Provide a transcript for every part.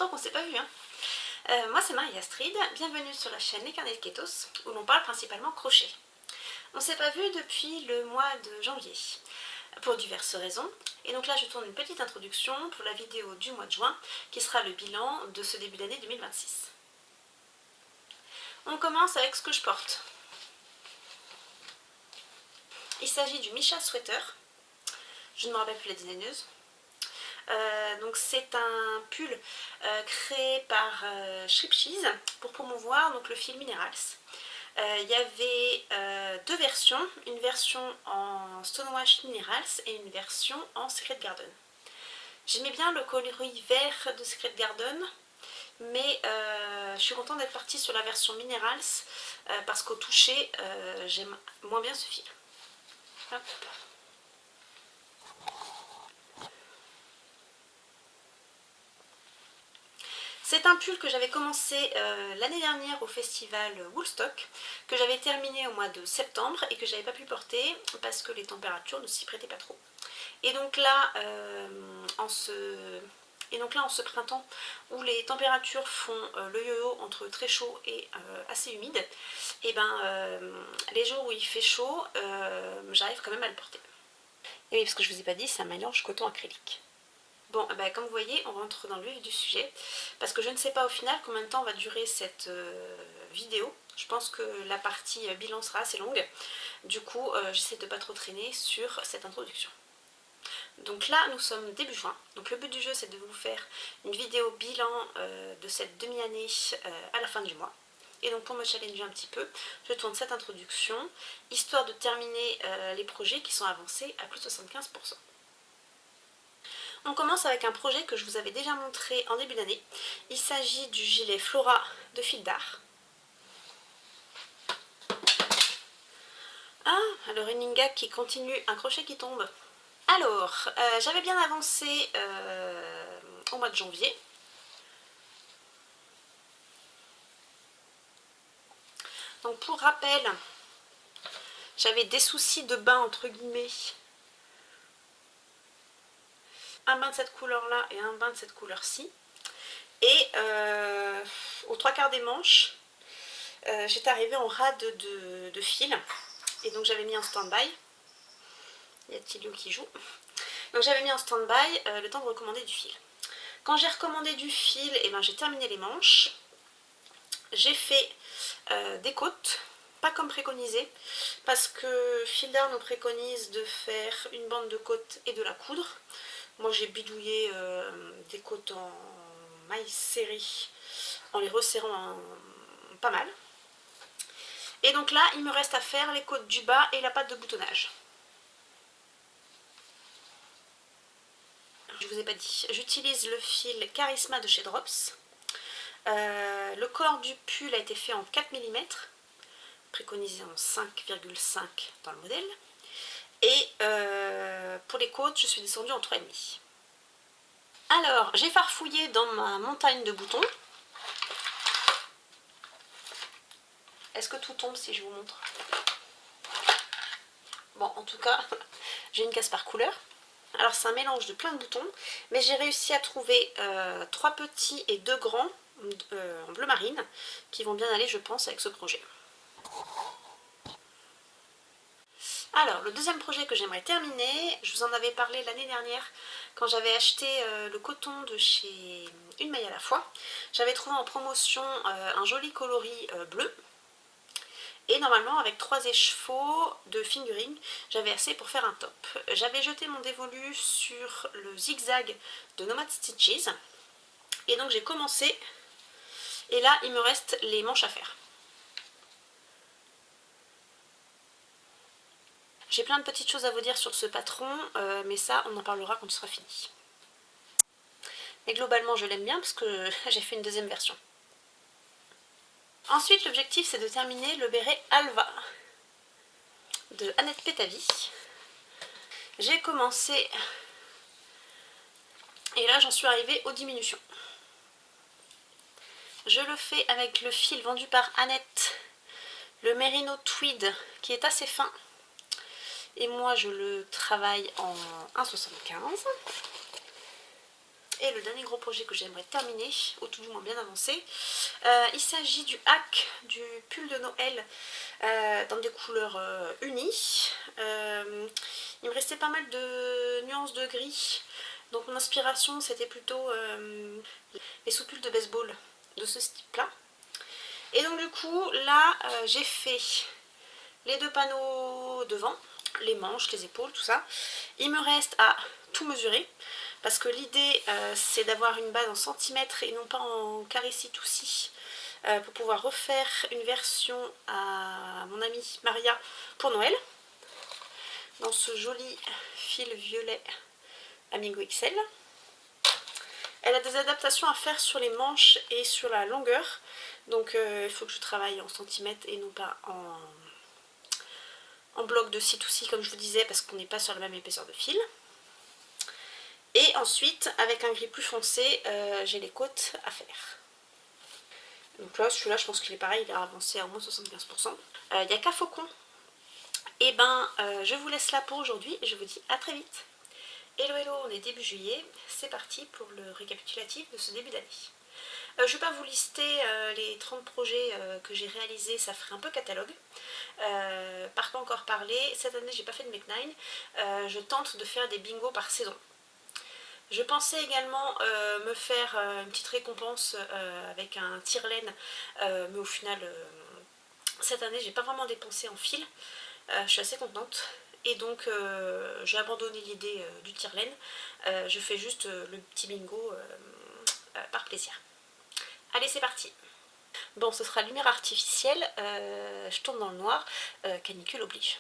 longtemps qu'on ne s'est pas vu, hein. Moi c'est Marie-Astrid, bienvenue sur la chaîne Les Carnets de Kétos, où l'on parle principalement crochet. On ne s'est pas vu depuis le mois de janvier, pour diverses raisons, et donc là je tourne une petite introduction pour la vidéo du mois de juin, qui sera le bilan de ce début d'année 2026. On commence avec ce que je porte. Il s'agit du Misha Sweater, je ne me rappelle plus la designeuse. Donc c'est un pull créé par Stripcheese pour promouvoir donc, le fil Minerals. Il y avait deux versions, une version en Stonewash Minerals et une version en Secret Garden. J'aimais bien le coloris vert de Secret Garden, mais je suis contente d'être partie sur la version Minerals parce qu'au toucher j'aime moins bien ce fil. Hop. C'est un pull que j'avais commencé l'année dernière au festival Woolstock, que j'avais terminé au mois de septembre et que j'avais pas pu porter parce que les températures ne s'y prêtaient pas trop. Et donc là, en ce printemps où les températures font le yo-yo entre très chaud et assez humide, et les jours où il fait chaud, j'arrive quand même à le porter. Et oui, parce que je vous ai pas dit, c'est un mélange coton acrylique. Bon, comme vous voyez, on rentre dans le vif du sujet, parce que je ne sais pas au final combien de temps va durer cette vidéo. Je pense que la partie bilan sera assez longue, du coup j'essaie de ne pas trop traîner sur cette introduction. Donc là, nous sommes début juin, donc le but du jeu c'est de vous faire une vidéo bilan de cette demi-année à la fin du mois. Et donc pour me challenger un petit peu, je tourne cette introduction, histoire de terminer les projets qui sont avancés à plus de 75%. On commence avec un projet que je vous avais déjà montré en début d'année. Il s'agit du gilet Flora de fil d'art. Ah, le running gag qui continue, un crochet qui tombe. Alors, j'avais bien avancé au mois de janvier. Donc pour rappel, j'avais des soucis de bain entre guillemets. Un bain de cette couleur là et un bain de cette couleur ci, et aux trois quarts des manches j'étais arrivée en rade de fil, et donc j'avais mis en stand-by. Il y a Tilio qui joue. Donc j'avais mis en stand-by le temps de recommander du fil. Quand j'ai recommandé du fil, j'ai terminé les manches, j'ai fait des côtes, pas comme préconisé, parce que Fil d'Art nous préconise de faire une bande de côtes et de la coudre. Moi j'ai bidouillé des côtes en maille serrée en les resserrant pas mal. Et donc là il me reste à faire les côtes du bas et la patte de boutonnage. Je vous ai pas dit, j'utilise le fil Charisma de chez Drops. Le corps du pull a été fait en 4 mm, préconisé en 5,5 dans le modèle. Et pour les côtes, je suis descendue en 3,5. Alors, j'ai farfouillé dans ma montagne de boutons. Est-ce que tout tombe si je vous montre? Bon, en tout cas, j'ai une case par couleur. Alors, c'est un mélange de plein de boutons, mais j'ai réussi à trouver 3 petits et 2 grands en bleu marine qui vont bien aller, je pense, avec ce projet. Alors, le deuxième projet que j'aimerais terminer, je vous en avais parlé l'année dernière quand j'avais acheté le coton de chez Une Maille à la fois. J'avais trouvé en promotion un joli coloris bleu. Et normalement, avec 3 écheveaux de fingering, j'avais assez pour faire un top. J'avais jeté mon dévolu sur le zigzag de Nomad Stitches. Et donc j'ai commencé. Et là, il me reste les manches à faire. J'ai plein de petites choses à vous dire sur ce patron, mais ça, on en parlera quand il sera fini. Mais globalement, je l'aime bien parce que j'ai fait une deuxième version. Ensuite, l'objectif, c'est de terminer le béret Alva de Annette Pétavy. J'ai commencé, et là, j'en suis arrivée aux diminutions. Je le fais avec le fil vendu par Annette, le Merino Tweed, qui est assez fin. Et moi je le travaille en 1,75. Et le dernier gros projet que j'aimerais terminer, ou tout du moins bien avancé, il s'agit du hack du pull de Noël dans des couleurs unies. Il me restait pas mal de nuances de gris, donc mon inspiration c'était plutôt les sous-pulls de baseball de ce type-là. Et donc du coup là j'ai fait les deux panneaux devant, les manches, les épaules, tout ça. Il me reste à tout mesurer parce que l'idée c'est d'avoir une base en centimètres et non pas en carré ci tout ci pour pouvoir refaire une version à mon amie Maria pour Noël dans ce joli fil violet Amigo XL. Elle a des adaptations à faire sur les manches et sur la longueur, donc il faut que je travaille en centimètres et non pas en bloc de ci tout ci comme je vous disais, parce qu'on n'est pas sur la même épaisseur de fil. Et ensuite avec un gris plus foncé j'ai les côtes à faire. Donc là celui-là je pense qu'il est pareil, il est avancé à au moins 75%. Il n'y a qu'à faucon. Et ben je vous laisse là pour aujourd'hui et je vous dis à très vite. Hello hello, on est début juillet, c'est parti pour le récapitulatif de ce début d'année. Je ne vais pas vous lister les 30 projets que j'ai réalisés, ça ferait un peu catalogue. Par contre encore parler, cette année j'ai pas fait de Make 9, je tente de faire des bingos par saison. Je pensais également me faire une petite récompense avec un tire-laine, mais au final cette année j'ai pas vraiment dépensé en fil, je suis assez contente. Et donc j'ai abandonné l'idée du tire-laine, je fais juste le petit bingo par plaisir. Allez c'est parti. Bon ce sera lumière artificielle, je tourne dans le noir, canicule oblige.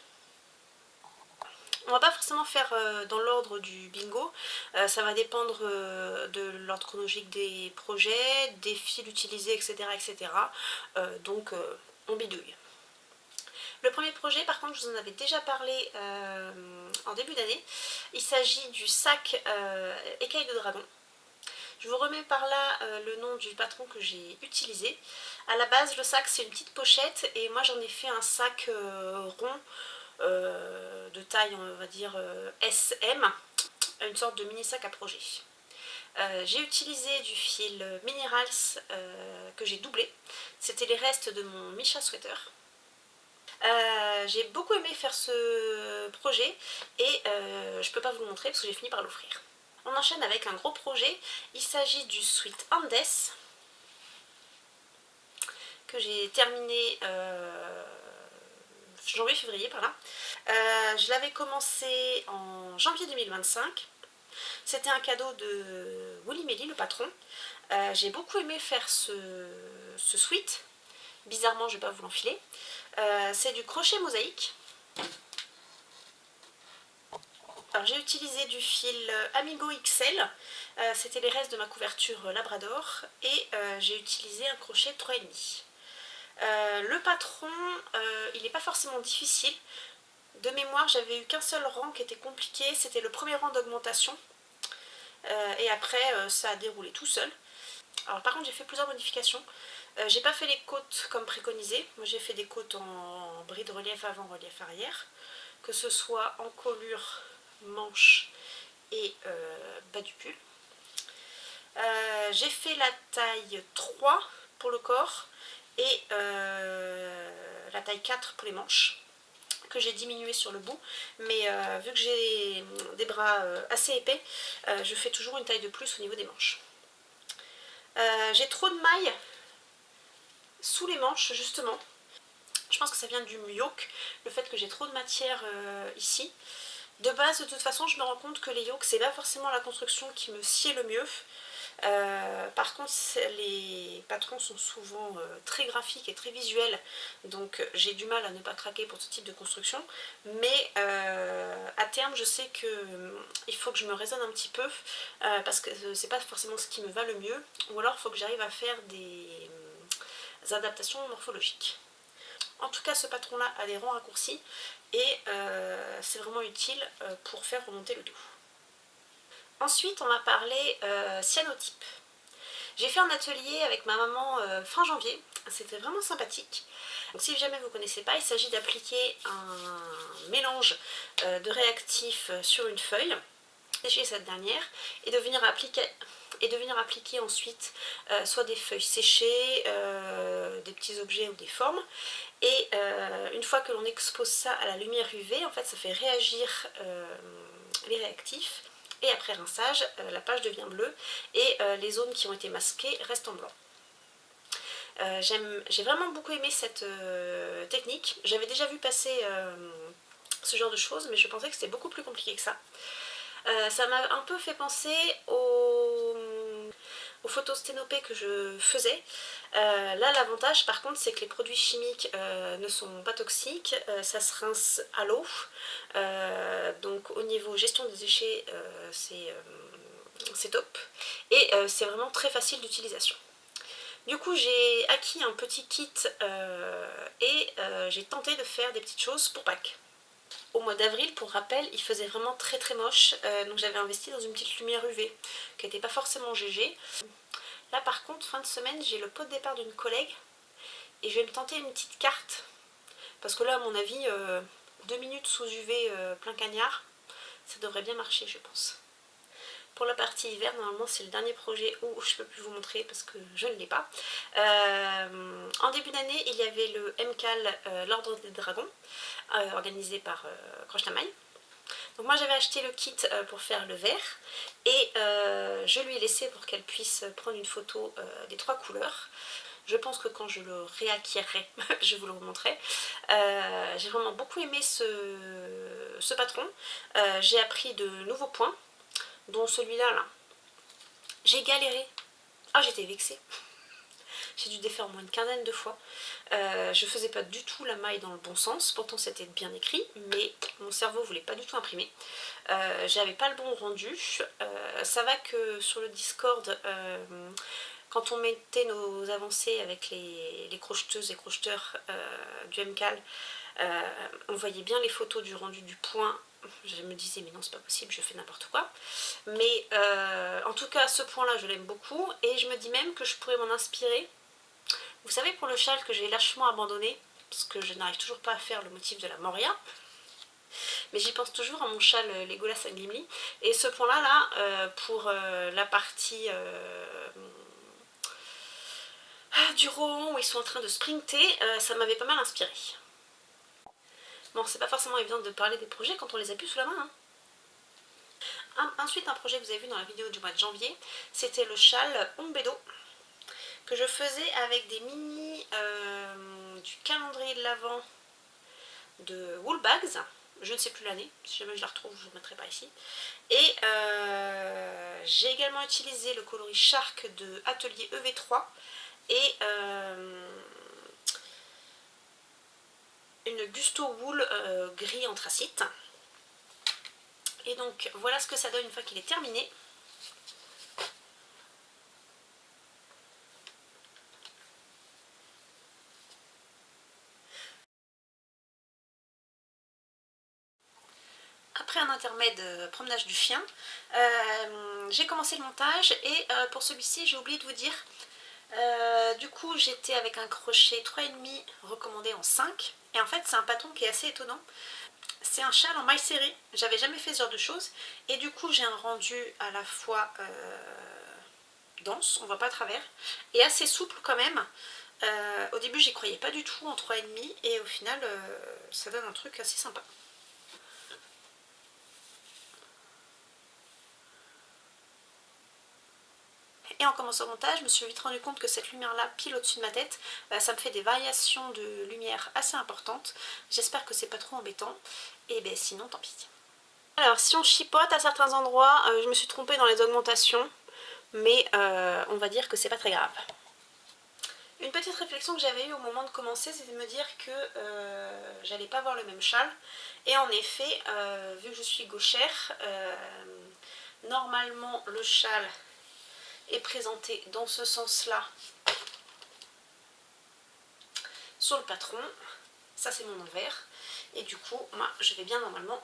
On va pas forcément faire dans l'ordre du bingo, ça va dépendre de l'ordre chronologique des projets, des fils utilisés, etc. etc. Donc on bidouille. Le premier projet, par contre, je vous en avais déjà parlé en début d'année. Il s'agit du sac écaille de dragon. Je vous remets par là le nom du patron que j'ai utilisé. À la base, le sac, c'est une petite pochette et moi, j'en ai fait un sac rond de taille, on va dire SM, une sorte de mini sac à projet. J'ai utilisé du fil Minerals que j'ai doublé. C'était les restes de mon Misha Sweater. J'ai beaucoup aimé faire ce projet et je ne peux pas vous le montrer parce que j'ai fini par l'offrir. On enchaîne avec un gros projet, il s'agit du Sweet Andes que j'ai terminé janvier-février par là. Je l'avais commencé en janvier 2025. C'était un cadeau de Willy Melly, le patron. J'ai beaucoup aimé faire ce sweat. Bizarrement, je ne vais pas vous l'enfiler. C'est du crochet mosaïque. Alors j'ai utilisé du fil Amigo XL, c'était les restes de ma couverture Labrador, et j'ai utilisé un crochet 3,5. Le patron, il n'est pas forcément difficile. De mémoire, j'avais eu qu'un seul rang qui était compliqué, c'était le premier rang d'augmentation. Et après, ça a déroulé tout seul. Alors par contre, j'ai fait plusieurs modifications. J'ai pas fait les côtes comme préconisé. Moi, j'ai fait des côtes en bride relief avant, relief arrière. Que ce soit en colure, manche et bas du pull. J'ai fait la taille 3 pour le corps et la taille 4 pour les manches, que j'ai diminué sur le bout, mais vu que j'ai des bras assez épais, je fais toujours une taille de plus au niveau des manches. J'ai trop de mailles sous les manches justement. Je pense que ça vient du yoke, le fait que j'ai trop de matière ici. De base, de toute façon, je me rends compte que les yokes, c'est pas forcément la construction qui me sied le mieux. Par contre, les patrons sont souvent très graphiques et très visuels, donc j'ai du mal à ne pas craquer pour ce type de construction. Mais à terme, je sais qu'il faut que je me raisonne un petit peu, parce que c'est pas forcément ce qui me va le mieux, ou alors il faut que j'arrive à faire des adaptations morphologiques. En tout cas, ce patron-là a des rangs raccourcis et c'est vraiment utile pour faire remonter le dos. Ensuite, on va parler cyanotype. J'ai fait un atelier avec ma maman fin janvier, c'était vraiment sympathique. Donc, si jamais vous ne connaissez pas, il s'agit d'appliquer un mélange de réactifs sur une feuille. déchirer cette dernière et de venir appliquer ensuite soit des feuilles séchées, des petits objets ou des formes. Et une fois que l'on expose ça à la lumière UV, en fait ça fait réagir les réactifs. Et après rinçage, la page devient bleue et les zones qui ont été masquées restent en blanc. J'ai vraiment beaucoup aimé cette technique. J'avais déjà vu passer ce genre de choses, mais je pensais que c'était beaucoup plus compliqué que ça. Ça m'a un peu fait penser aux photos sténopées que je faisais. Là, l'avantage par contre, c'est que les produits chimiques ne sont pas toxiques, ça se rince à l'eau. Donc au niveau gestion des déchets, c'est top. Et c'est vraiment très facile d'utilisation. Du coup, j'ai acquis un petit kit et j'ai tenté de faire des petites choses pour Pâques. Au mois d'avril, pour rappel, il faisait vraiment très très moche, donc j'avais investi dans une petite lumière UV qui n'était pas forcément GG. Là par contre, fin de semaine, j'ai le pot de départ d'une collègue et je vais me tenter une petite carte parce que là, à mon avis, 2 minutes sous UV plein cagnard, ça devrait bien marcher, je pense. Pour la partie hiver, normalement c'est le dernier projet où je ne peux plus vous montrer parce que je ne l'ai pas. En début d'année, il y avait le MCAL, l'Ordre des Dragons, organisé par Croche la Maille. Donc moi j'avais acheté le kit pour faire le vert et je lui ai laissé pour qu'elle puisse prendre une photo des 3 couleurs. Je pense que quand je le réacquérerai, je vous le remontrerai. J'ai vraiment beaucoup aimé ce patron. J'ai appris de nouveaux points, dont celui-là, là. J'ai galéré. Ah, j'étais vexée. J'ai dû défaire au moins une quinzaine de fois. Je faisais pas du tout la maille dans le bon sens, pourtant c'était bien écrit, mais mon cerveau voulait pas du tout imprimer. J'avais pas le bon rendu. Ça va que sur le Discord, quand on mettait nos avancées avec les crocheteuses et crocheteurs du MCAL, on voyait bien les photos du rendu du point. Je me disais mais non c'est pas possible, je fais n'importe quoi. Mais en tout cas ce point là je l'aime beaucoup et je me dis même que je pourrais m'en inspirer. Vous savez, pour le châle que j'ai lâchement abandonné parce que je n'arrive toujours pas à faire le motif de la Moria, mais j'y pense toujours à mon châle Legolas and Gimli. Et ce point là, pour la partie du rohan où ils sont en train de sprinter, ça m'avait pas mal inspiré. Bon, c'est pas forcément évident de parler des projets quand on les a plus sous la main. Ensuite, un projet que vous avez vu dans la vidéo du mois de janvier, c'était le châle Ombedo, que je faisais avec des mini du calendrier de l'Avent de Woolbags. Je ne sais plus l'année, si jamais je la retrouve, je ne la mettrai pas ici. Et j'ai également utilisé le coloris Shark de Atelier EV3 et une Gusto Wool gris anthracite. Et donc voilà ce que ça donne une fois qu'il est terminé. Après un intermède promenage du chien, j'ai commencé le montage et pour celui-ci j'ai oublié de vous dire, du coup j'étais avec un crochet 3,5 recommandé en 5 et en fait c'est un patron qui est assez étonnant. C'est un châle en maille serrée, j'avais jamais fait ce genre de choses et du coup j'ai un rendu à la fois dense, on voit pas à travers, et assez souple quand même. Au début j'y croyais pas du tout en 3,5 et au final ça donne un truc assez sympa. Et en commençant le montage, je me suis vite rendu compte que cette lumière-là, pile au-dessus de ma tête, ça me fait des variations de lumière assez importantes. J'espère que c'est pas trop embêtant. Et ben sinon, tant pis. Alors, si on chipote à certains endroits, je me suis trompée dans les augmentations. Mais on va dire que c'est pas très grave. Une petite réflexion que j'avais eue au moment de commencer, c'était de me dire que j'allais pas avoir le même châle. Et en effet, vu que je suis gauchère, normalement le châle est présenté dans ce sens-là sur le patron. Ça c'est mon envers. Et du coup, moi, je vais bien normalement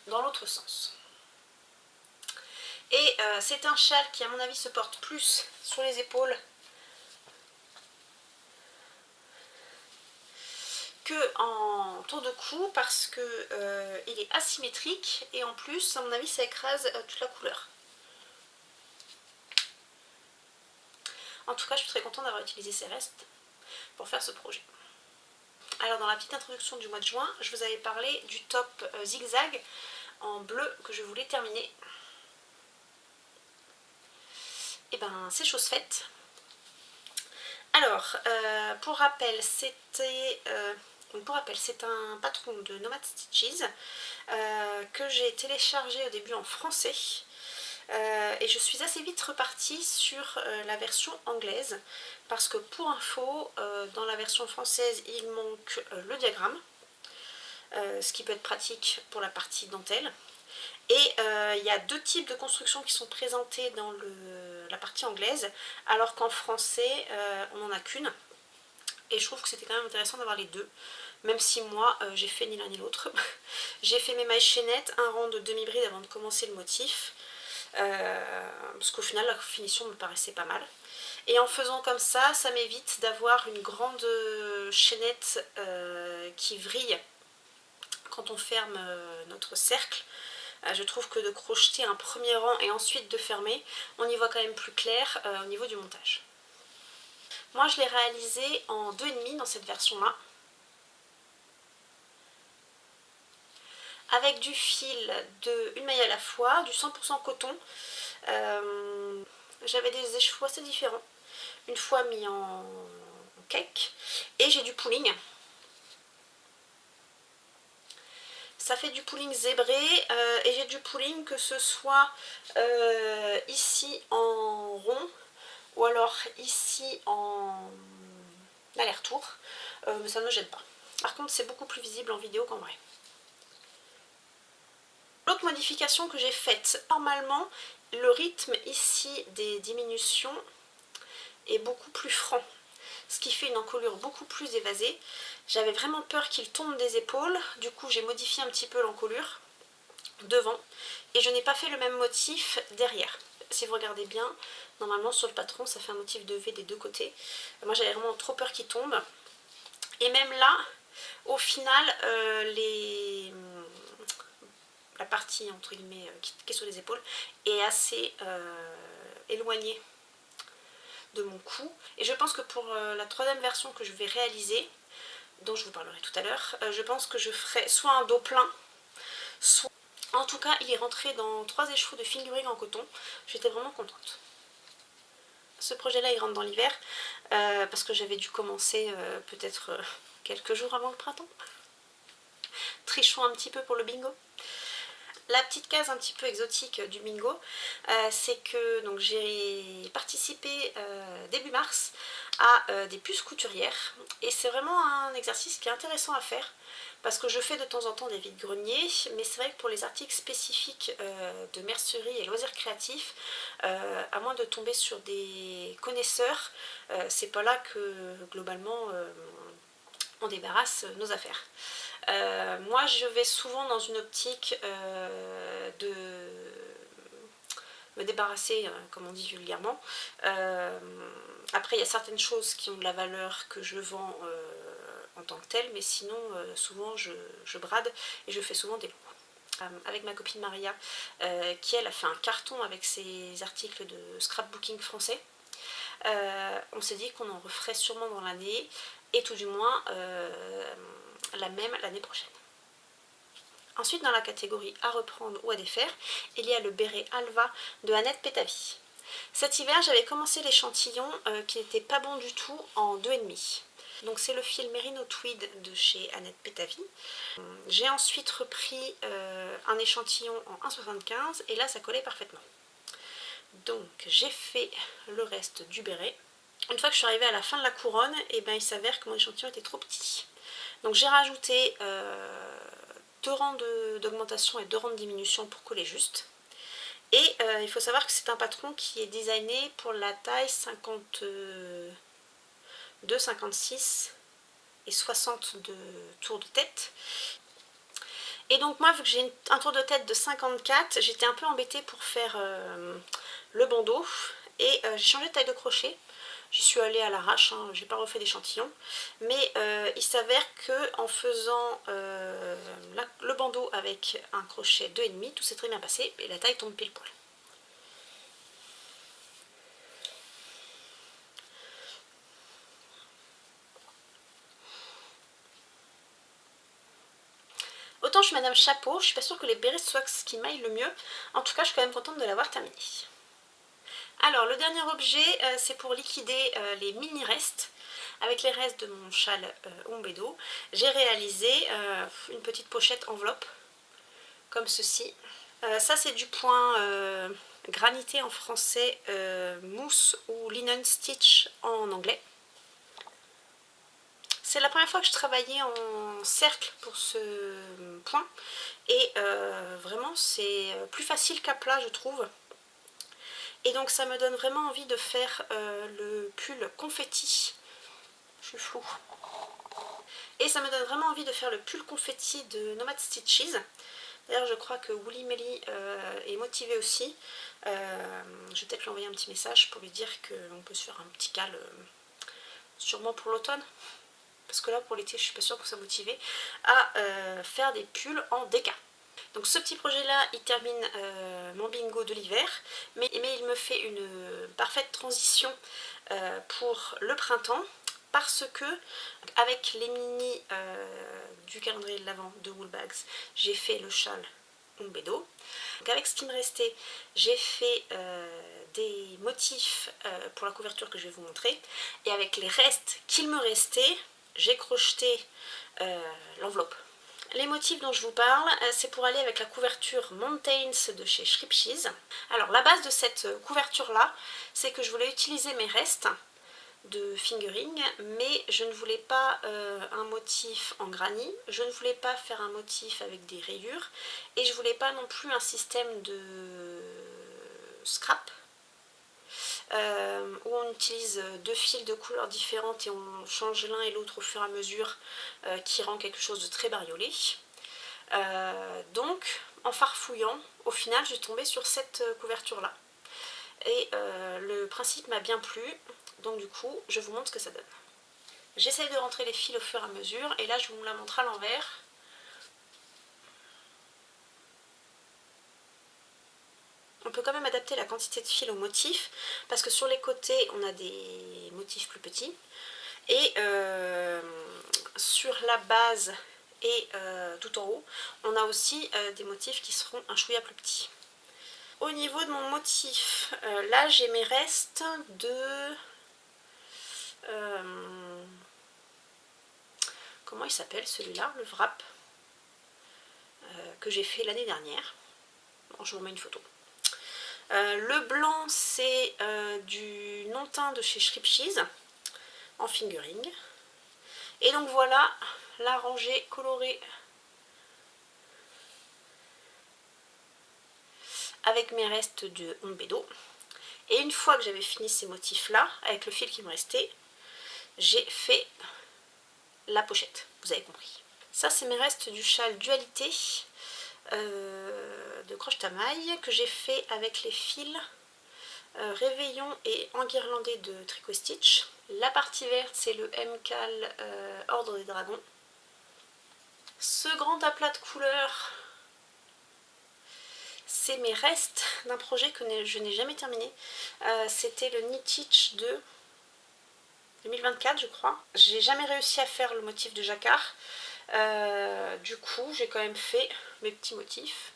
dans l'autre sens. Et c'est un châle qui à mon avis se porte plus sur les épaules que en tour de cou parce que il est asymétrique et en plus à mon avis ça écrase toute la couleur. En tout cas je suis très contente d'avoir utilisé ces restes pour faire ce projet. Alors dans la petite introduction du mois de juin, je vous avais parlé du top zigzag en bleu que je voulais terminer. Et ben c'est chose faite. Alors pour rappel c'est un patron de Nomad Stitches que j'ai téléchargé au début en français. Et je suis assez vite repartie sur la version anglaise parce que pour info, dans la version française il manque le diagramme, ce qui peut être pratique pour la partie dentelle. Et il y a deux types de constructions qui sont présentées dans la partie anglaise, alors qu'en français on n'en a qu'une. Et je trouve que c'était quand même intéressant d'avoir les deux, même si moi j'ai fait ni l'un ni l'autre. J'ai fait mes mailles chaînettes, un rang de demi-bride avant de commencer le motif. Parce qu'au final la finition me paraissait pas mal et en faisant comme ça m'évite d'avoir une grande chaînette qui vrille quand on ferme notre cercle. Je trouve que de crocheter un premier rang et ensuite de fermer, on y voit quand même plus clair au niveau du montage. Moi je l'ai réalisé en 2,5 dans cette version là, avec du fil de une maille à la fois, du 100% coton. J'avais des écheveaux assez différents, une fois mis en cake, et j'ai du pooling. Ça fait du pooling zébré et j'ai du pooling que ce soit ici en rond ou alors ici en aller-retour, mais ça ne me gêne pas. Par contre c'est beaucoup plus visible en vidéo qu'en vrai. L'autre modification que j'ai faite, normalement le rythme ici des diminutions est beaucoup plus franc, ce qui fait une encolure beaucoup plus évasée. J'avais vraiment peur qu'il tombe des épaules, du coup j'ai modifié un petit peu l'encolure devant et je n'ai pas fait le même motif derrière. Si vous regardez bien, normalement sur le patron ça fait un motif de V des deux côtés. Moi j'avais vraiment trop peur qu'il tombe et même là au final la partie entre guillemets qui est sur les épaules est assez éloignée de mon cou, et je pense que pour la troisième version que je vais réaliser, dont je vous parlerai tout à l'heure, je pense que je ferai soit un dos plein, soit... En tout cas il est rentré dans 3 écheveaux de fingering en coton, j'étais vraiment contente. Ce projet là il rentre dans l'hiver parce que j'avais dû commencer peut-être quelques jours avant le printemps. Trichons un petit peu pour le bingo. La petite case un petit peu exotique du bingo, c'est que j'ai participé début mars à des puces couturières et c'est vraiment un exercice qui est intéressant à faire parce que je fais de temps en temps des vides-greniers, mais c'est vrai que pour les articles spécifiques de mercerie et loisirs créatifs, à moins de tomber sur des connaisseurs, c'est pas là que globalement on débarrasse nos affaires. Moi je vais souvent dans une optique de me débarrasser, comme on dit vulgairement. Après il y a certaines choses qui ont de la valeur que je vends en tant que telle, mais sinon souvent je brade et je fais souvent des lots. Avec ma copine Maria qui elle a fait un carton avec ses articles de scrapbooking français. On s'est dit qu'on en referait sûrement dans l'année et tout du moins la même l'année prochaine. Ensuite dans la catégorie à reprendre ou à défaire, il y a le béret Alva de Annette Pétavy. Cet hiver j'avais commencé l'échantillon qui n'était pas bon du tout en 2,5. Donc c'est le fil Merino Tweed de chez Annette Pétavy. J'ai ensuite repris un échantillon en 1,75 et là ça collait parfaitement. Donc j'ai fait le reste du béret. Une fois que je suis arrivée à la fin de la couronne, et ben, il s'avère que mon échantillon était trop petit. Donc j'ai rajouté 2 rangs d'augmentation et 2 rangs de diminution pour coller juste. Et il faut savoir que c'est un patron qui est designé pour la taille 52, 56 et 60 de tour de tête. Et donc moi vu que j'ai un tour de tête de 54, j'étais un peu embêtée pour faire le bandeau et j'ai changé de taille de crochet. J'y suis allée à l'arrache, hein, j'ai pas refait d'échantillon. Mais il s'avère que en faisant le bandeau avec un crochet 2,5, tout s'est très bien passé et la taille tombe pile poil. Autant je suis Madame Chapeau, je suis pas sûre que les bérets soient ce qui m'aille le mieux. En tout cas, je suis quand même contente de l'avoir terminé. Alors, le dernier objet, c'est pour liquider les mini-restes. Avec les restes de mon châle Ombedo, j'ai réalisé une petite pochette enveloppe, comme ceci. Ça, c'est du point granité en français, mousse ou linen stitch en anglais. C'est la première fois que je travaillais en cercle pour ce point et vraiment c'est plus facile qu'à plat, je trouve. Et donc ça me donne vraiment envie de faire le pull confetti. Je suis floue. Et ça me donne vraiment envie de faire le pull confetti de Nomad Stitches. D'ailleurs, je crois que Woolly Melly est motivée aussi. Je vais peut-être lui envoyer un petit message pour lui dire qu'on peut se faire un petit cal, sûrement pour l'automne. Parce que là, pour l'été, je suis pas sûre que ça motivait à faire des pulls en déca. Donc ce petit projet-là, il termine mon bingo de l'hiver, mais il me fait une parfaite transition pour le printemps. Parce que avec les mini du calendrier de l'Avent de Woolbags, j'ai fait le châle Ombedo. Donc avec ce qui me restait, j'ai fait des motifs pour la couverture que je vais vous montrer. Et avec les restes qu'il me restait, j'ai crocheté l'enveloppe. Les motifs dont je vous parle, c'est pour aller avec la couverture Mountains de chez Shripshes. Alors la base de cette couverture là, c'est que je voulais utiliser mes restes de fingering, mais je ne voulais pas un motif en granit, je ne voulais pas faire un motif avec des rayures, et je voulais pas non plus un système de scrap où on utilise deux fils de couleurs différentes et on change l'un et l'autre au fur et à mesure, qui rend quelque chose de très bariolé. Donc en farfouillant, au final je suis tombée sur cette couverture là, et le principe m'a bien plu. Donc du coup, je vous montre ce que ça donne. J'essaye de rentrer les fils au fur et à mesure, et là je vous la montre à l'envers. On peut quand même adapter la quantité de fils au motif, parce que sur les côtés, on a des motifs plus petits. Et sur la base et tout en haut, on a aussi des motifs qui seront un chouïa plus petits. Au niveau de mon motif, là j'ai mes restes de... comment il s'appelle celui-là, le wrap que j'ai fait l'année dernière. Bon, je vous remets une photo. Le blanc, c'est du non-teint de chez Shripshes en fingering. Et donc voilà la rangée colorée avec mes restes de Ombedo. Et une fois que j'avais fini ces motifs là, avec le fil qui me restait, j'ai fait la pochette, vous avez compris. Ça, c'est mes restes du châle Dualité de croche-tamaille que j'ai fait avec les fils Réveillon et enguirlandé de Tricot Stitch. La partie verte, c'est le MCAL Ordre des Dragons. Ce grand aplat de couleurs, c'est mes restes d'un projet que je n'ai jamais terminé. C'était le Knitich de 2024, je crois. J'ai jamais réussi à faire le motif de jacquard. Du coup, j'ai quand même fait mes petits motifs.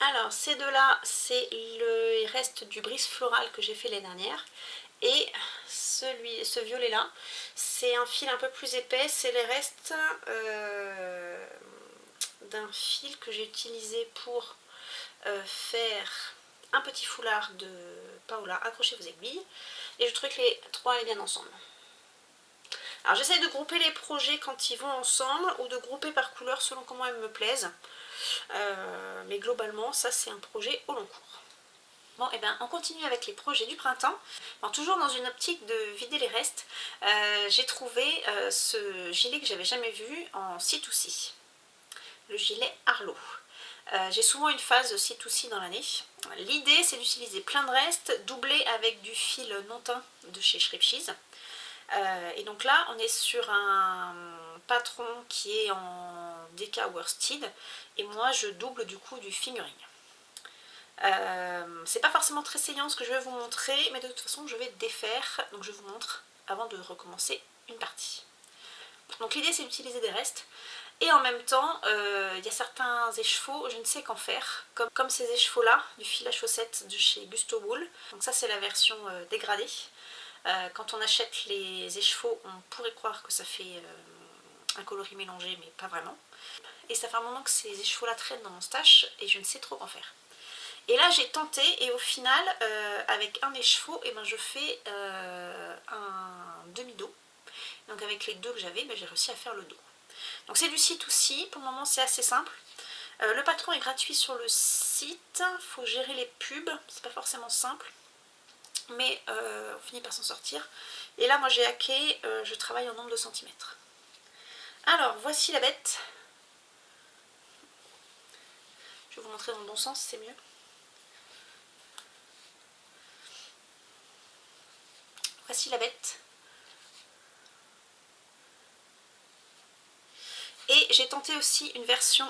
Alors, ces deux-là, c'est le reste du brise floral que j'ai fait l'année dernière. Et ce violet-là, c'est un fil un peu plus épais. C'est les restes d'un fil que j'ai utilisé pour faire un petit foulard de Paola, accrochez vos aiguilles. Et je trouvais que les trois allaient bien ensemble. Alors j'essaie de grouper les projets quand ils vont ensemble, ou de grouper par couleur selon comment ils me plaisent. Mais globalement, ça c'est un projet au long cours. Bon, et bien on continue avec les projets du printemps. Bon, toujours dans une optique de vider les restes, j'ai trouvé ce gilet que j'avais jamais vu en C2C. Le gilet Arlo. J'ai souvent une phase C2C dans l'année, L'idée c'est d'utiliser plein de restes doublé avec du fil non teint de chez Schripschiz. Et donc là on est sur un patron qui est en DK worsted et moi je double du coup du fingering. C'est pas forcément très saillant ce que je vais vous montrer, mais de toute façon je vais défaire, donc je vous montre avant de recommencer une partie. Donc l'idée c'est d'utiliser des restes, et en même temps il y a certains écheveaux, je ne sais qu'en faire, comme ces écheveaux là, du fil à chaussettes de chez Gusto Wool. Donc ça c'est la version dégradée. Quand on achète les écheveaux, on pourrait croire que ça fait un coloris mélangé, mais pas vraiment. Et ça fait un moment que ces écheveaux là traînent dans mon stash, et je ne sais trop qu'en faire. Et là j'ai tenté et au final avec un écheveau je fais un demi-dos. Donc avec les deux que j'avais j'ai réussi à faire le dos. Donc c'est du C2C, pour le moment c'est assez simple. Le patron est gratuit sur le site, il faut gérer les pubs, c'est pas forcément simple. Mais on finit par s'en sortir. Et là moi j'ai hacké, je travaille en nombre de centimètres. Alors voici la bête. Je vais vous montrer dans le bon sens, c'est mieux. Voici la bête. Et j'ai tenté aussi une version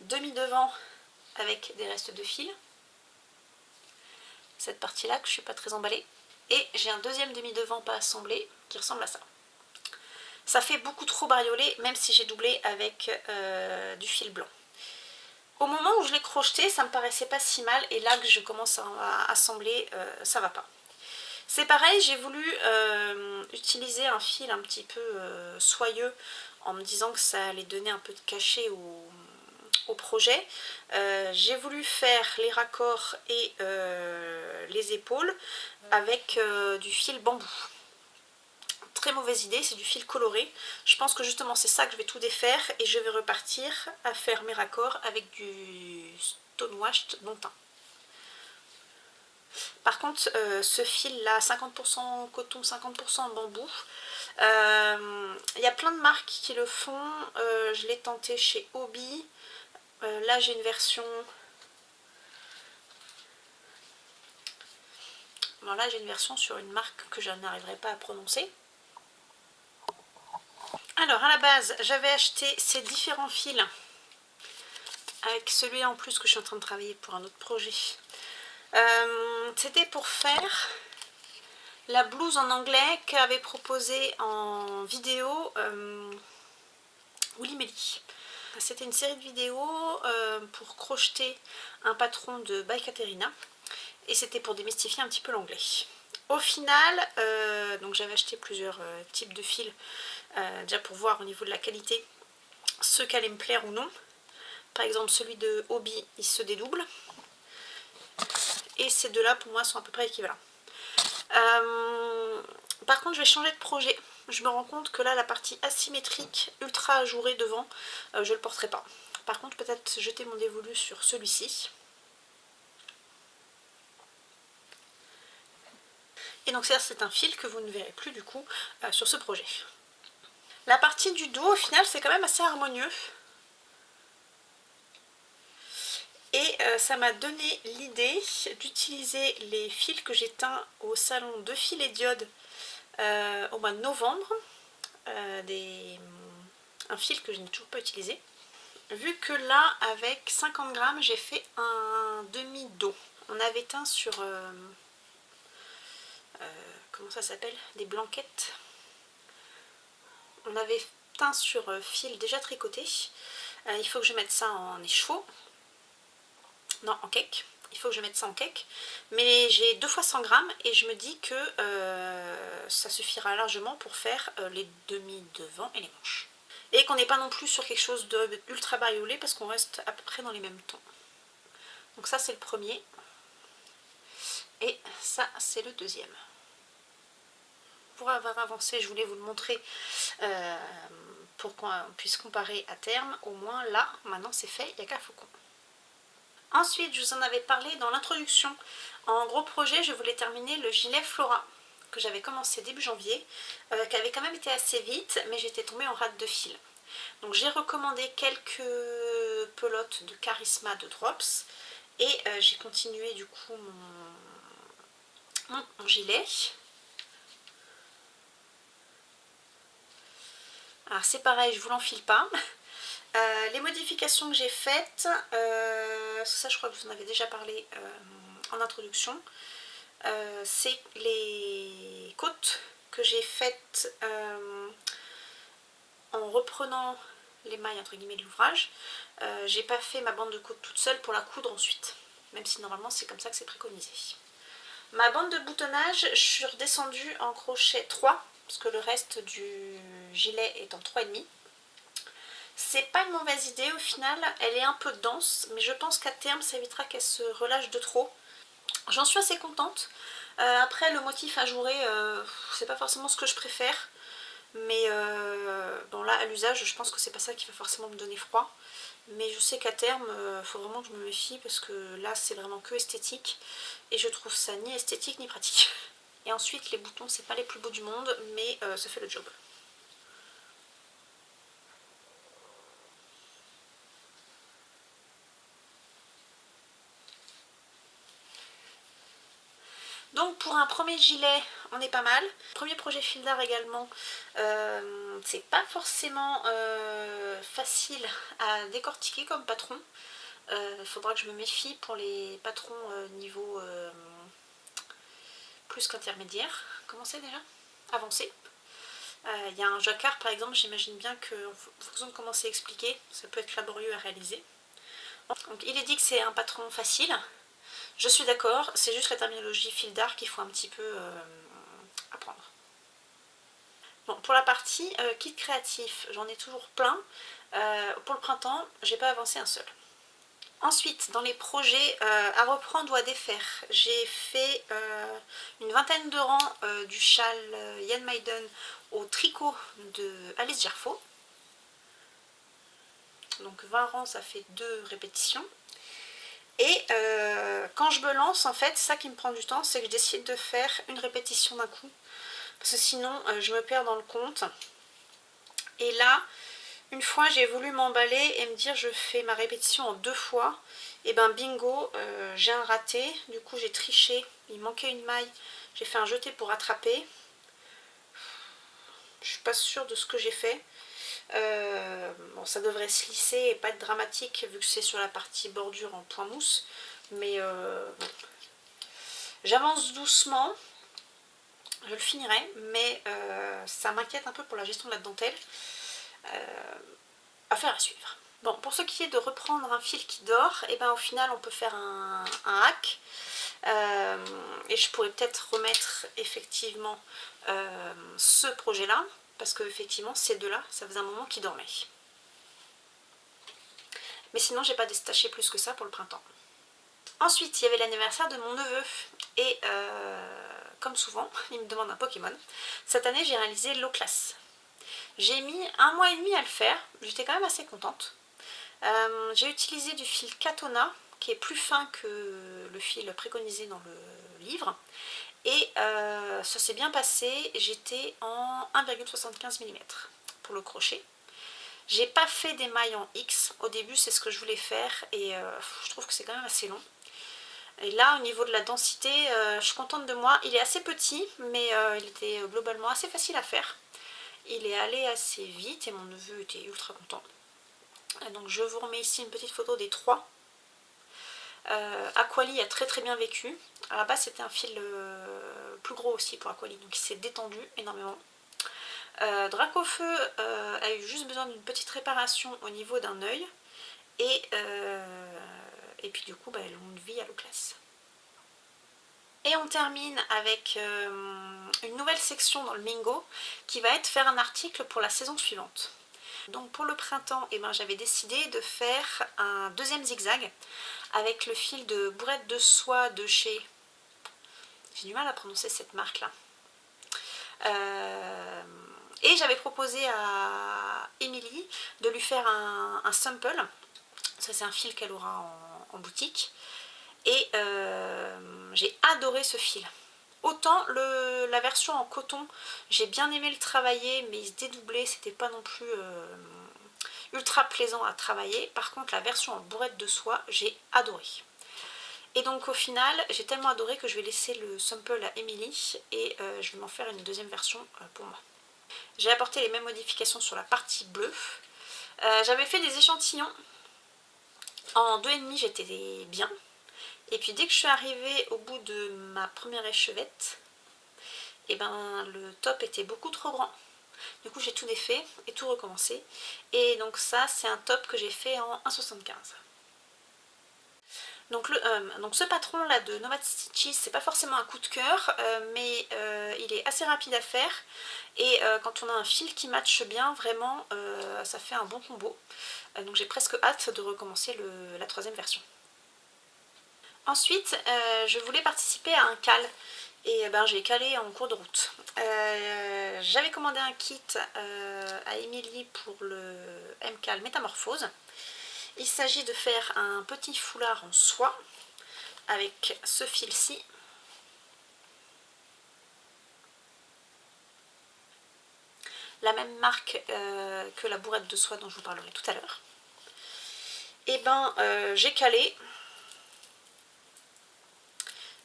demi-devant avec des restes de fil. Cette partie là que je ne suis pas très emballée. Et j'ai un deuxième demi-devant pas assemblé qui ressemble à ça. Ça fait beaucoup trop bariolé même si j'ai doublé avec du fil blanc. Au moment où je l'ai crocheté ça me paraissait pas si mal, et là que je commence à assembler ça va pas. C'est pareil, j'ai voulu utiliser un fil un petit peu soyeux en me disant que ça allait donner un peu de cachet au projet. J'ai voulu faire les raccords et les épaules avec du fil bambou. Très mauvaise idée, c'est du fil coloré. Je pense que justement c'est ça que je vais tout défaire et je vais repartir à faire mes raccords avec du Stonewashed non teint. Par contre ce fil là 50% coton 50% bambou, il y a plein de marques qui le font. Je l'ai tenté chez Hobby. Là j'ai une version, bon, là j'ai une version sur une marque que je n'arriverai pas à prononcer. Alors à la base j'avais acheté ces différents fils avec celui-là en plus que je suis en train de travailler pour un autre projet. C'était pour faire la blouse en anglais qu'avait proposé en vidéo Woolly Melly. C'était une série de vidéos pour crocheter un patron de By Caterina, et c'était pour démystifier un petit peu l'anglais. Au final, donc j'avais acheté plusieurs types de fils déjà pour voir au niveau de la qualité ce qu'allait me plaire ou non. Par exemple celui de Hobby il se dédouble, et ces deux là pour moi sont à peu près équivalents. Par contre je vais changer de projet. Je me rends compte que là la partie asymétrique ultra ajourée devant je le porterai pas. Par contre peut-être jeter mon dévolu sur celui-ci. Et donc ça c'est un fil que vous ne verrez plus du coup sur ce projet. La partie du dos au final c'est quand même assez harmonieux. Et ça m'a donné l'idée d'utiliser les fils que j'ai teints au salon de fil et diode au mois de novembre. Un fil que je n'ai toujours pas utilisé. Vu que là avec 50 grammes j'ai fait un demi-dos. On avait teint sur comment ça s'appelle, des blanquettes. On avait teint sur fil déjà tricoté. Il faut que je mette ça en écheveau. Non, en cake. Il faut que je mette ça en cake. Mais j'ai 2 fois 100 grammes et je me dis que ça suffira largement pour faire les demi-devants et les manches. Et qu'on n'est pas non plus sur quelque chose d'ultra bariolé parce qu'on reste à peu près dans les mêmes tons. Donc ça c'est le premier. Et ça c'est le deuxième. Pour avoir avancé, je voulais vous le montrer pour qu'on puisse comparer à terme. Au moins là, maintenant c'est fait, il n'y a qu'à faucon. Ensuite, je vous en avais parlé dans l'introduction. En gros projet, je voulais terminer le gilet Flora que j'avais commencé début janvier, qui avait quand même été assez vite, mais j'étais tombée en rate de fil. Donc j'ai recommandé quelques pelotes de Charisma de Drops, Et j'ai continué du coup mon gilet. Alors c'est pareil, je vous l'enfile pas. Les modifications que j'ai faites, ça je crois que vous en avez déjà parlé en introduction, c'est les côtes que j'ai faites en reprenant les mailles entre guillemets de l'ouvrage. J'ai pas fait ma bande de côte toute seule pour la coudre ensuite, même si normalement c'est comme ça que c'est préconisé. Ma bande de boutonnage, je suis redescendue en crochet 3, parce que le reste du gilet est en 3,5. C'est pas une mauvaise idée au final, elle est un peu dense, mais je pense qu'à terme ça évitera qu'elle se relâche de trop. J'en suis assez contente. Après le motif ajouré, c'est pas forcément ce que je préfère, mais bon là à l'usage je pense que c'est pas ça qui va forcément me donner froid. Mais je sais qu'à terme, il faut vraiment que je me méfie parce que là c'est vraiment que esthétique et je trouve ça ni esthétique ni pratique. Et ensuite les boutons c'est pas les plus beaux du monde, mais ça fait le job. Donc pour un premier gilet, on est pas mal. Premier projet fil d'art également, c'est pas forcément facile à décortiquer comme patron. Il faudra que je me méfie pour les patrons niveau plus qu'intermédiaire. Comment c'est déjà? Avancé. Il y a un jacquard par exemple, j'imagine bien qu'en fonction de comment c'est expliqué, ça peut être laborieux à réaliser. Donc il est dit que c'est un patron facile. Je suis d'accord, c'est juste la terminologie fil d'art qu'il faut un petit peu apprendre. Bon, pour la partie kit créatif, j'en ai toujours plein. Pour le printemps, j'ai pas avancé un seul. Ensuite, dans les projets à reprendre ou à défaire, j'ai fait une vingtaine de rangs du châle Yann Maiden au tricot de Alice Gerfaux. Donc 20 rangs, ça fait 2 répétitions. Et quand je me lance, en fait, ça qui me prend du temps, c'est que je décide de faire une répétition d'un coup. Parce que sinon, je me perds dans le compte. Et là, une fois, j'ai voulu m'emballer et me dire je fais ma répétition en 2 fois. Et ben bingo, j'ai un raté. Du coup, j'ai triché. Il manquait une maille. J'ai fait un jeté pour rattraper. Je suis pas sûre de ce que j'ai fait. Bon, ça devrait se lisser et pas être dramatique vu que c'est sur la partie bordure en point mousse. Mais bon. J'avance doucement. Je le finirai, mais ça m'inquiète un peu pour la gestion de la dentelle. Affaire à suivre. Bon, pour ce qui est de reprendre un fil qui dort, et ben au final on peut faire un hack. Et je pourrais peut-être remettre effectivement ce projet-là, parce que effectivement ces deux-là, ça faisait un moment qu'ils dormaient. Mais sinon j'ai pas détaché plus que ça pour le printemps. Ensuite, il y avait l'anniversaire de mon neveu, et comme souvent, il me demande un Pokémon. Cette année, j'ai réalisé l'eau classe. J'ai mis 1 mois et demi à le faire, j'étais quand même assez contente. J'ai utilisé du fil Katona, qui est plus fin que le fil préconisé dans le livre. Et ça s'est bien passé, j'étais en 1,75 mm pour le crochet. J'ai pas fait des mailles en X, au début c'est ce que je voulais faire et je trouve que c'est quand même assez long. Et là, au niveau de la densité, je suis contente de moi. Il est assez petit, mais il était globalement assez facile à faire. Il est allé assez vite et mon neveu était ultra content. Donc je vous remets ici une petite photo des 3. Aquali a très très bien vécu. À la base, c'était un fil plus gros aussi pour Aquali, donc il s'est détendu énormément. Dracofeu a eu juste besoin d'une petite réparation au niveau d'un œil. Et puis du coup, longue vie à l'eau classe. Et on termine avec une nouvelle section dans le Mingo qui va être faire un article pour la saison suivante. Donc pour le printemps, j'avais décidé de faire un deuxième zigzag avec le fil de bourrette de soie de chez... J'ai du mal à prononcer cette marque là. Et j'avais proposé à Émilie de lui faire un sample. Ça c'est un fil qu'elle aura en boutique. Et j'ai adoré ce fil. Autant la version en coton, j'ai bien aimé le travailler, mais il se dédoublait, c'était pas non plus ultra plaisant à travailler. Par contre, la version en bourrette de soie, j'ai adoré. Et donc au final, j'ai tellement adoré que je vais laisser le sample à Emily et je vais m'en faire une deuxième version pour moi. J'ai apporté les mêmes modifications sur la partie bleue. J'avais fait des échantillons. En 2,5 j'étais bien. Et puis dès que je suis arrivée au bout de ma première échevette, et ben le top était beaucoup trop grand. Du coup j'ai tout défait et tout recommencé. Et donc ça c'est un top que j'ai fait en 1,75. Donc ce patron là de Nomad Stitches, c'est pas forcément un coup de cœur, mais il est assez rapide à faire. Et quand on a un fil qui matche bien, vraiment ça fait un bon combo. Donc j'ai presque hâte de recommencer la troisième version. Ensuite, je voulais participer à un cal et ben, j'ai calé en cours de route. J'avais commandé un kit à Émilie pour le MCAL Métamorphose. Il s'agit de faire un petit foulard en soie avec ce fil-ci. La même marque que la bourrette de soie dont je vous parlerai tout à l'heure. Et ben j'ai calé.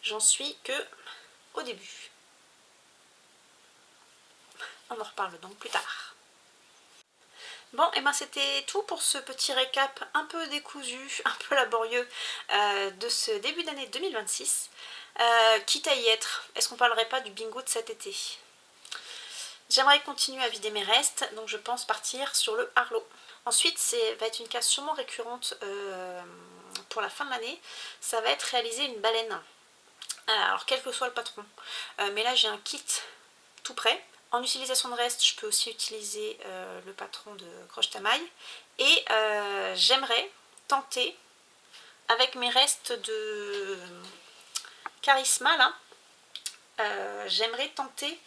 J'en suis que au début. On en reparle donc plus tard. Bon, et ben c'était tout pour ce petit récap un peu décousu, un peu laborieux de ce début d'année 2026. Quitte à y être, est-ce qu'on parlerait pas du bingo de cet été? J'aimerais continuer à vider mes restes, donc je pense partir sur le Harlow. Ensuite, va être une case sûrement récurrente pour la fin de l'année, ça va être réaliser une baleine. Alors quel que soit le patron, mais là j'ai un kit tout prêt. En utilisation de reste, je peux aussi utiliser le patron de Croche Tamaille. Et j'aimerais tenter, avec mes restes de Charisma, là, j'aimerais tenter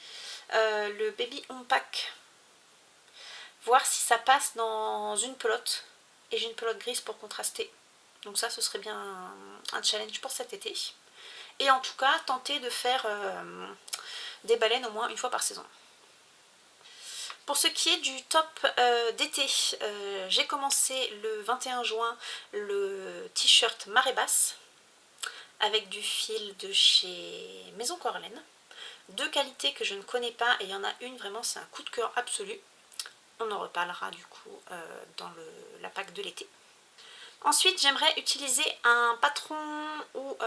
le Baby Home Pack. Voir si ça passe dans une pelote. Et j'ai une pelote grise pour contraster. Donc ça, ce serait bien un challenge pour cet été. Et en tout cas, tenter de faire des baleines au moins une fois par saison. Pour ce qui est du top d'été, j'ai commencé le 21 juin le t-shirt marée basse avec du fil de chez Maison Corlaine. Deux qualités que je ne connais pas et il y en a une vraiment c'est un coup de cœur absolu. On en reparlera du coup dans la pack de l'été. Ensuite j'aimerais utiliser un patron ou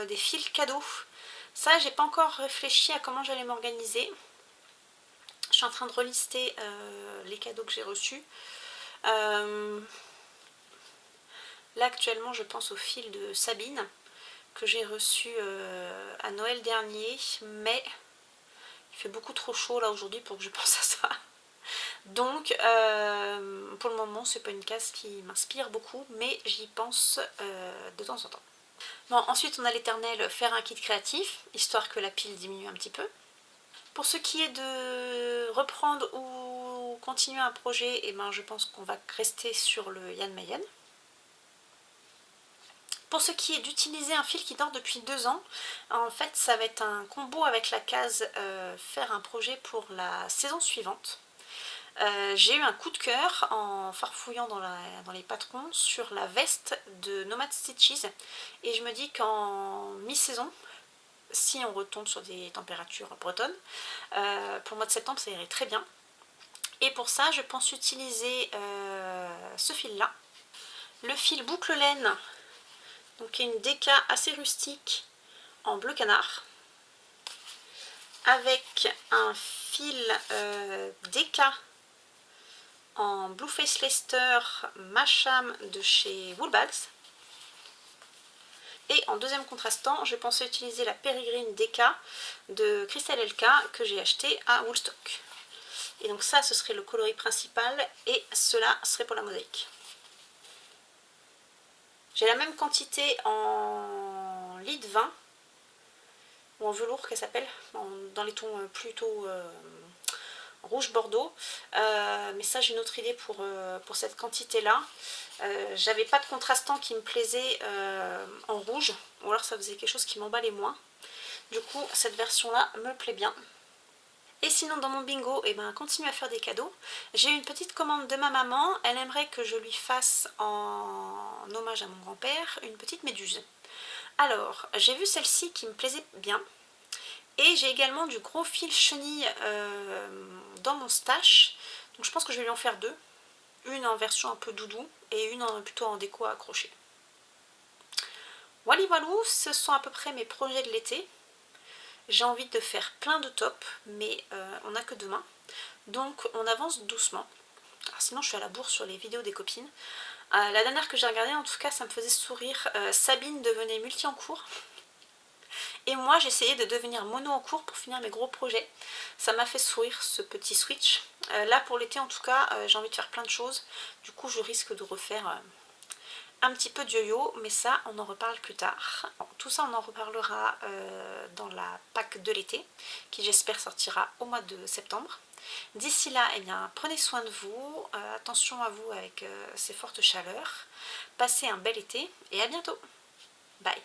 des fils cadeaux. Ça j'ai pas encore réfléchi à comment j'allais m'organiser. Je suis en train de relister les cadeaux que j'ai reçus. Là actuellement je pense au fil de Sabine que j'ai reçu à Noël dernier, mais il fait beaucoup trop chaud là aujourd'hui pour que je pense à ça. Donc pour le moment c'est pas une case qui m'inspire beaucoup, mais j'y pense de temps en temps. Bon, ensuite on a l'éternel faire un kit créatif, histoire que la pile diminue un petit peu. Pour ce qui est de reprendre ou continuer un projet, eh ben, je pense qu'on va rester sur le Jan Mayen. Pour ce qui est d'utiliser un fil qui dort depuis 2 ans, en fait ça va être un combo avec la case faire un projet pour la saison suivante. J'ai eu un coup de cœur en farfouillant dans les patrons sur la veste de Nomad Stitches et je me dis qu'en mi-saison, si on retombe sur des températures bretonnes, pour le mois de septembre ça irait très bien. Et pour ça je pense utiliser ce fil là, le fil boucle laine, donc une déca assez rustique en bleu canard, avec un fil déca en Blueface Leicester Masham de chez Woolbags. Et en deuxième contrastant, je pensais utiliser la Peregrine DK de Crystal LK que j'ai acheté à Woolstock. Et donc ça, ce serait le coloris principal et cela serait pour la mosaïque. J'ai la même quantité en lit 20, ou en velours qu'elle s'appelle, dans les tons plutôt rouge bordeaux, mais ça j'ai une autre idée pour cette quantité là. J'avais pas de contrastant qui me plaisait en rouge, ou alors ça faisait quelque chose qui m'emballait moins. Du coup cette version là me plaît bien. Et sinon dans mon bingo, eh ben, continue à faire des cadeaux. J'ai une petite commande de ma maman, elle aimerait que je lui fasse en hommage à mon grand-père une petite méduse. Alors, j'ai vu celle-ci qui me plaisait bien. Et j'ai également du gros fil chenille dans mon stash. Donc je pense que je vais lui en faire deux. Une en version un peu doudou et une plutôt en déco à accrocher. Wally Walou, ce sont à peu près mes projets de l'été. J'ai envie de faire plein de tops, mais on n'a que demain. Donc on avance doucement. Alors sinon je suis à la bourre sur les vidéos des copines. La dernière que j'ai regardée, en tout cas, ça me faisait sourire. Sabine devenait multi en cours. Et moi j'essayais de devenir mono en cours pour finir mes gros projets. Ça m'a fait sourire ce petit switch. Là pour l'été en tout cas, j'ai envie de faire plein de choses. Du coup je risque de refaire un petit peu de yo-yo, mais ça on en reparle plus tard. Bon, tout ça on en reparlera dans la pack de l'été, qui j'espère sortira au mois de septembre. D'ici là, eh bien, prenez soin de vous, attention à vous avec ces fortes chaleurs. Passez un bel été et à bientôt. Bye.